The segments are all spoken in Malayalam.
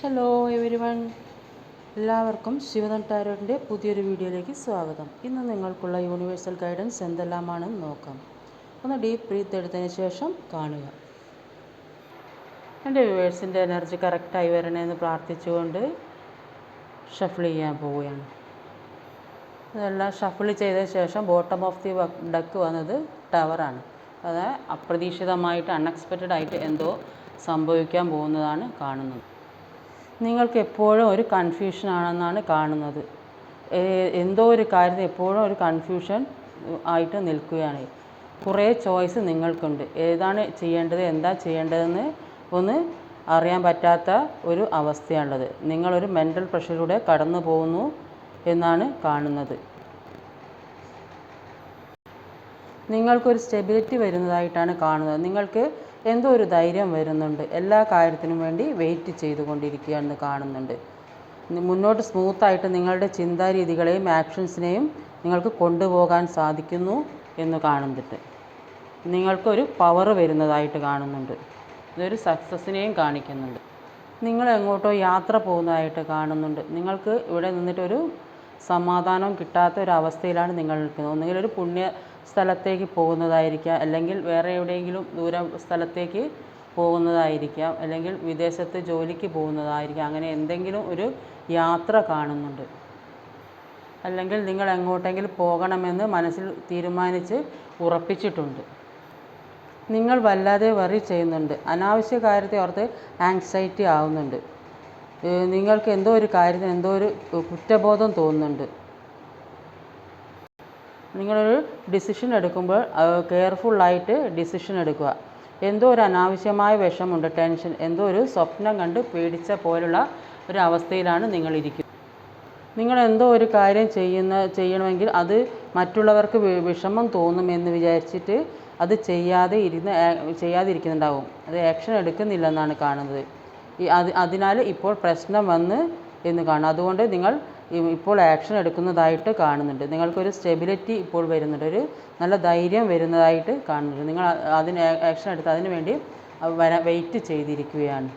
ഹലോ എവരിവൺ, എല്ലാവർക്കും ശിവദം ടാരോട്ടിൻ്റെ പുതിയൊരു വീഡിയോയിലേക്ക് സ്വാഗതം. ഇന്ന് നിങ്ങൾക്കുള്ള യൂണിവേഴ്സൽ ഗൈഡൻസ് എന്തെല്ലാമാണെന്ന് നോക്കാം. ഒന്ന് ഡീപ്പ് ബ്രീത്ത് എടുത്തതിന് ശേഷം കാണുക. എൻ്റെ വ്യൂവേഴ്സിൻ്റെ എനർജി കറക്റ്റായി വരണമെന്ന് പ്രാർത്ഥിച്ചുകൊണ്ട് ഷഫിൾ ചെയ്യാൻ പോവുകയാണ്. ഇതെല്ലാം ഷഫിൾ ചെയ്തതിന് ശേഷം ബോട്ടം ഓഫ് ദി ഡക്ക് വന്നത് ടവറാണ്. അതായത് അപ്രതീക്ഷിതമായിട്ട് അൺഎക്സ്പെക്റ്റഡ് ആയിട്ട് എന്തോ സംഭവിക്കാൻ പോകുന്നതാണ് കാണുന്നത്. നിങ്ങൾക്ക് എപ്പോഴും ഒരു കൺഫ്യൂഷൻ ആണെന്നാണ് കാണുന്നത്. എന്തോ ഒരു കാര്യത്തിൽ എപ്പോഴും ഒരു കൺഫ്യൂഷൻ ആയിട്ട് നിൽക്കുകയാണ്. കുറേ ചോയ്സ് നിങ്ങൾക്കുണ്ട്. ഏതാണ് ചെയ്യേണ്ടത്, എന്താ ചെയ്യേണ്ടതെന്ന് ഒന്ന് അറിയാൻ പറ്റാത്ത ഒരു അവസ്ഥയാണുള്ളത്. നിങ്ങളൊരു മെൻ്റൽ പ്രഷറിലൂടെ കടന്നു പോകുന്നു എന്നാണ് കാണുന്നത്. നിങ്ങൾക്കൊരു സ്റ്റെബിലിറ്റി വരുന്നതായിട്ടാണ് കാണുന്നത്. നിങ്ങൾക്ക് എന്തോ ഒരു ധൈര്യം വരുന്നുണ്ട്. എല്ലാ കാര്യത്തിനും വേണ്ടി വെയിറ്റ് ചെയ്തുകൊണ്ടിരിക്കുകയാണെന്ന് കാണുന്നുണ്ട്. മുന്നോട്ട് സ്മൂത്തായിട്ട് നിങ്ങളുടെ ചിന്താരീതികളെയും ആക്ഷൻസിനെയും നിങ്ങൾക്ക് കൊണ്ടുപോകാൻ സാധിക്കുന്നു എന്ന് കാണുന്നുണ്ട്. നിങ്ങൾക്കൊരു പവർ വരുന്നതായിട്ട് കാണുന്നുണ്ട്. ഇതൊരു സക്സസ്സിനെയും കാണിക്കുന്നുണ്ട്. നിങ്ങൾ എങ്ങോട്ടോ യാത്ര പോകുന്നതായിട്ട് കാണുന്നുണ്ട്. നിങ്ങൾക്ക് ഇവിടെ നിന്നിട്ടൊരു സമാധാനം കിട്ടാത്ത ഒരു അവസ്ഥയിലാണ് നിങ്ങൾ നിൽക്കുന്നത്. ഒന്നുകിൽ ഒരു പുണ്യ സ്ഥലത്തേക്ക് പോകുന്നതായിരിക്കാം, അല്ലെങ്കിൽ വേറെ എവിടെയെങ്കിലും ദൂര സ്ഥലത്തേക്ക് പോകുന്നതായിരിക്കാം, അല്ലെങ്കിൽ വിദേശത്ത് ജോലിക്ക് പോകുന്നതായിരിക്കാം. അങ്ങനെ എന്തെങ്കിലും ഒരു യാത്ര കാണുന്നുണ്ട്. അല്ലെങ്കിൽ നിങ്ങൾ എങ്ങോട്ടെങ്കിലും പോകണമെന്ന് മനസ്സിൽ തീരുമാനിച്ച് ഉറപ്പിച്ചിട്ടുണ്ട്. നിങ്ങൾ വല്ലാതെ വറി ചെയ്യുന്നുണ്ട്. അനാവശ്യ കാര്യത്തെ ഓർത്ത് ആങ്സൈറ്റി ആവുന്നുണ്ട്. നിങ്ങൾക്ക് എന്തോ ഒരു കാര്യത്തിന് എന്തോ ഒരു കുറ്റബോധം തോന്നുന്നുണ്ട്. നിങ്ങളൊരു ഡിസിഷൻ എടുക്കുമ്പോൾ കെയർഫുള്ളായിട്ട് ഡിസിഷൻ എടുക്കുക. എന്തോ ഒരു അനാവശ്യമായ വിഷമുണ്ട്, ടെൻഷൻ, എന്തോ ഒരു സ്വപ്നം കണ്ട് പേടിച്ച പോലുള്ള ഒരു അവസ്ഥയിലാണ് നിങ്ങളിരിക്കുന്നത്. നിങ്ങൾ എന്തോ ഒരു കാര്യം ചെയ്യണമെങ്കിൽ അത് മറ്റുള്ളവർക്ക് വിഷമം തോന്നുമെന്ന് വിചാരിച്ചിട്ട് അത് ചെയ്യാതിരിക്കുന്നുണ്ടാവും. അത് ആക്ഷൻ എടുക്കുന്നില്ലെന്നാണ് കാണുന്നത്. അതിനാൽ ഇപ്പോൾ പ്രശ്നം വന്ന് എന്ന് കാണും. അതുകൊണ്ട് നിങ്ങൾ ഇപ്പോൾ ആക്ഷൻ എടുക്കുന്നതായിട്ട് കാണുന്നുണ്ട്. നിങ്ങൾക്കൊരു സ്റ്റെബിലിറ്റി ഇപ്പോൾ വരുന്നുണ്ട്. ഒരു നല്ല ധൈര്യം വരുന്നതായിട്ട് കാണുന്നുണ്ട്. നിങ്ങൾ അതിന് ആക്ഷൻ എടുത്ത് അതിന് വേണ്ടി വെയിറ്റ് ചെയ്തിരിക്കുകയാണ്.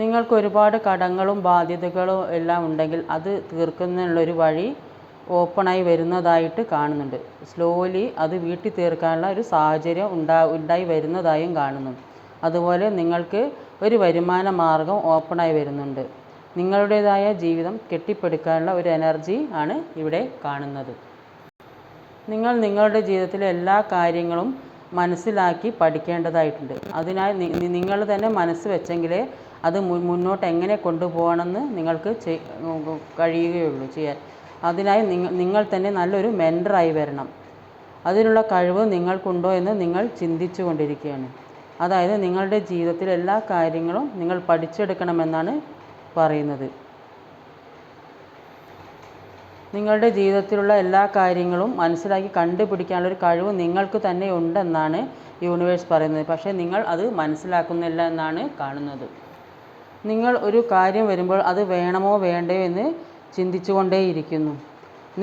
നിങ്ങൾക്ക് ഒരുപാട് കടങ്ങളും ബാധ്യതകളും എല്ലാം ഉണ്ടെങ്കിൽ അത് തീർക്കുന്നതിനുള്ളൊരു വഴി ഓപ്പണായി വരുന്നതായിട്ട് കാണുന്നുണ്ട്. സ്ലോലി അത് വീട്ടിൽ തീർക്കാനുള്ള ഒരു സാഹചര്യം ഉണ്ടായി വരുന്നതായും കാണുന്നു. അതുപോലെ നിങ്ങൾക്ക് ഒരു വരുമാന മാർഗം ഓപ്പണായി വരുന്നുണ്ട്. നിങ്ങളുടേതായ ജീവിതം കെട്ടിപ്പടുക്കാനുള്ള ഒരു എനർജി ആണ് ഇവിടെ കാണുന്നത്. നിങ്ങൾ നിങ്ങളുടെ ജീവിതത്തിലെ എല്ലാ കാര്യങ്ങളും മനസ്സിലാക്കി പഠിക്കേണ്ടതായിട്ടുണ്ട്. അതിനായി നിങ്ങൾ തന്നെ മനസ്സ് വെച്ചെങ്കിലേ അത് മുന്നോട്ട് എങ്ങനെ കൊണ്ടുപോകണമെന്ന് നിങ്ങൾക്ക് കഴിയുകയുള്ളൂ ചെയ്യാൻ. അതിനായി നിങ്ങൾ തന്നെ നല്ലൊരു മെൻറ്ററായി വരണം. അതിനുള്ള കഴിവ് നിങ്ങൾക്കുണ്ടോ എന്ന് നിങ്ങൾ ചിന്തിച്ചു കൊണ്ടിരിക്കുകയാണ്. അതായത് നിങ്ങളുടെ ജീവിതത്തിലെ എല്ലാ കാര്യങ്ങളും നിങ്ങൾ പഠിച്ചെടുക്കണമെന്നാണ് പറയുന്നത്. നിങ്ങളുടെ ജീവിതത്തിലുള്ള എല്ലാ കാര്യങ്ങളും മനസ്സിലാക്കി കണ്ടുപിടിക്കാനുള്ളൊരു കഴിവ് നിങ്ങൾക്ക് തന്നെ ഉണ്ടെന്നാണ് യൂണിവേഴ്സ് പറയുന്നത്. പക്ഷേ നിങ്ങൾ അത് മനസ്സിലാക്കുന്നില്ല എന്നാണ് കാണുന്നത്. നിങ്ങൾ ഒരു കാര്യം വരുമ്പോൾ അത് വേണമോ വേണ്ടയോ എന്ന് ചിന്തിച്ചുകൊണ്ടേയിരിക്കുന്നു.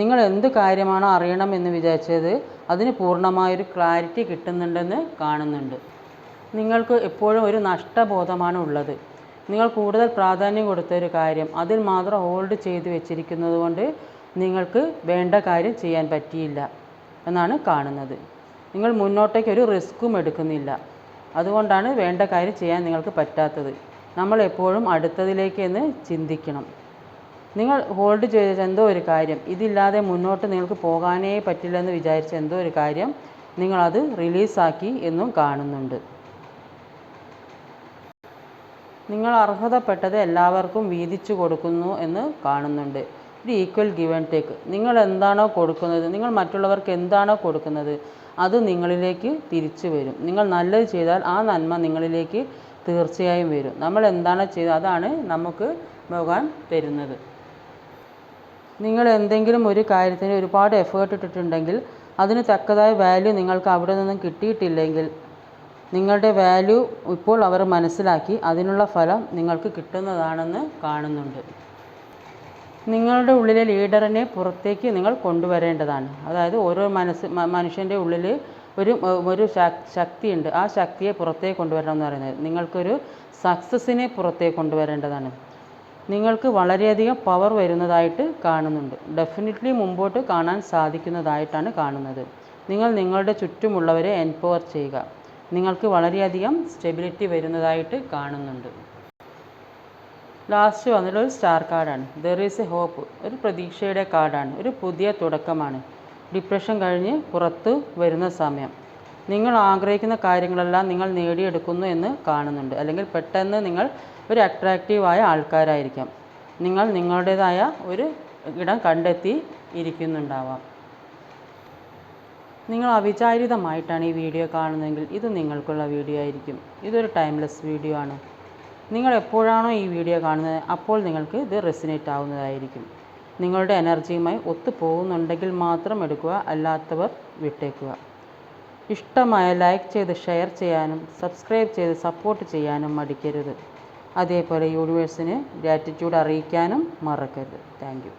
നിങ്ങൾ എന്ത് കാര്യമാണോ അറിയണമെന്ന് വിചാരിച്ചത് അതിന് പൂർണ്ണമായൊരു ക്ലാരിറ്റി കിട്ടുന്നുണ്ടെന്ന് കാണുന്നുണ്ട്. നിങ്ങൾക്ക് എപ്പോഴും ഒരു നഷ്ടബോധമാണ് ഉള്ളത്. നിങ്ങൾ കൂടുതൽ പ്രാധാന്യം കൊടുത്ത ഒരു കാര്യം അതിൽ മാത്രം ഹോൾഡ് ചെയ്ത് വെച്ചിരിക്കുന്നത് കൊണ്ട് നിങ്ങൾക്ക് വേണ്ട കാര്യം ചെയ്യാൻ പറ്റിയില്ല എന്നാണ് കാണുന്നത്. നിങ്ങൾ മുന്നോട്ടേക്ക് ഒരു റിസ്ക്കും എടുക്കുന്നില്ല. അതുകൊണ്ടാണ് വേണ്ട കാര്യം ചെയ്യാൻ നിങ്ങൾക്ക് പറ്റാത്തത്. നമ്മൾ എപ്പോഴും അടുത്തതിലേക്ക് എന്ന് ചിന്തിക്കണം. നിങ്ങൾ ഹോൾഡ് ചെയ്ത എന്തോ ഒരു കാര്യം, ഇതില്ലാതെ മുന്നോട്ട് നിങ്ങൾക്ക് പോകാനേ പറ്റില്ലെന്ന് വിചാരിച്ച എന്തോ ഒരു കാര്യം നിങ്ങളത് റിലീസാക്കി എന്നും കാണുന്നുണ്ട്. നിങ്ങൾ അർഹതപ്പെട്ടത് എല്ലാവർക്കും വീതിച്ചു കൊടുക്കുന്നു എന്ന് കാണുന്നുണ്ട്. ഒരു ഈക്വൽ ഗിവ് ആൻഡ് ടേക്ക്. നിങ്ങൾ എന്താണോ കൊടുക്കുന്നത്, നിങ്ങൾ മറ്റുള്ളവർക്ക് എന്താണോ കൊടുക്കുന്നത് അത് നിങ്ങളിലേക്ക് തിരിച്ചു വരും. നിങ്ങൾ നല്ലത് ചെയ്താൽ ആ നന്മ നിങ്ങളിലേക്ക് തീർച്ചയായും വരും. നമ്മൾ എന്താണോ ചെയ്തത് അതാണ് നമുക്ക് ഭഗവാൻ തരുന്നത്. നിങ്ങൾ എന്തെങ്കിലും ഒരു കാര്യത്തിന് ഒരുപാട് എഫേർട്ട് ഇട്ടിട്ടുണ്ടെങ്കിൽ അതിന് തക്കതായ വാല്യൂ നിങ്ങൾക്ക് അവിടെ നിന്നും കിട്ടിയിട്ടില്ലെങ്കിൽ നിങ്ങളുടെ വാല്യൂ ഇപ്പോൾ അവർ മനസ്സിലാക്കി അതിനുള്ള ഫലം നിങ്ങൾക്ക് കിട്ടുന്നതാണെന്ന് കാണുന്നുണ്ട്. നിങ്ങളുടെ ഉള്ളിലെ ലീഡറിനെ പുറത്തേക്ക് നിങ്ങൾ കൊണ്ടുവരേണ്ടതാണ്. അതായത് ഓരോ മനുഷ്യൻ്റെ ഉള്ളിൽ ഒരു ശക്തിയുണ്ട്. ആ ശക്തിയെ പുറത്തേക്ക് കൊണ്ടുവരണം എന്ന് പറയുന്നത് നിങ്ങൾക്കൊരു സക്സസ്സിനെ പുറത്തേക്ക് കൊണ്ടുവരേണ്ടതാണ്. നിങ്ങൾക്ക് വളരെയധികം പവർ വരുന്നതായിട്ട് കാണുന്നുണ്ട്. ഡെഫിനറ്റ്ലി മുമ്പോട്ട് കാണാൻ സാധിക്കുന്നതായിട്ടാണ് കാണുന്നത്. നിങ്ങൾ നിങ്ങളുടെ ചുറ്റുമുള്ളവരെ എംപവർ ചെയ്യുക. നിങ്ങൾക്ക് വളരെയധികം സ്റ്റെബിലിറ്റി വരുന്നതായിട്ട് കാണുന്നുണ്ട്. ലാസ്റ്റ് വന്നിട്ട് ഒരു സ്റ്റാർ കാർഡാണ്. There is a hope. ഒരു പ്രതീക്ഷയുടെ കാർഡാണ്. ഒരു പുതിയ തുടക്കമാണ്. ഡിപ്രഷൻ കഴിഞ്ഞ് പുറത്ത് വരുന്ന സമയം. നിങ്ങൾ ആഗ്രഹിക്കുന്ന കാര്യങ്ങളെല്ലാം നിങ്ങൾ നേടിയെടുക്കുന്നു എന്ന് കാണുന്നുണ്ട്. അല്ലെങ്കിൽ പെട്ടെന്ന് നിങ്ങൾ ഒരു അട്രാക്റ്റീവായ ആൾക്കാരായിരിക്കാം. നിങ്ങൾ നിങ്ങളുടേതായ ഒരു ഇടം കണ്ടെത്തി ഇരിക്കുന്നുണ്ടാവാം. നിങ്ങൾ അവിചാരിതമായിട്ടാണ് ഈ വീഡിയോ കാണുന്നതെങ്കിൽ ഇത് നിങ്ങൾക്കുള്ള വീഡിയോ ആയിരിക്കും. ഇതൊരു ടൈംലെസ് വീഡിയോ ആണ്. നിങ്ങൾ എപ്പോഴാണോ ഈ വീഡിയോ കാണുന്നത് അപ്പോൾ നിങ്ങൾക്ക് ഇത് റെസിനേറ്റ് ആവുന്നതായിരിക്കും. നിങ്ങളുടെ എനർജിയുമായി ഒത്തുപോകുന്നുണ്ടെങ്കിൽ മാത്രം എടുക്കുക, അല്ലാത്തവർ വിട്ടേക്കുക. ഇഷ്ടമായ ലൈക്ക് ചെയ്ത് ഷെയർ ചെയ്യാനും സബ്സ്ക്രൈബ് ചെയ്ത് സപ്പോർട്ട് ചെയ്യാനും മടിക്കരുത്. അതേപോലെ യൂണിവേഴ്സിന് ഗ്രാറ്റിറ്റ്യൂഡ് അറിയിക്കാനും മറക്കരുത്. Thank you.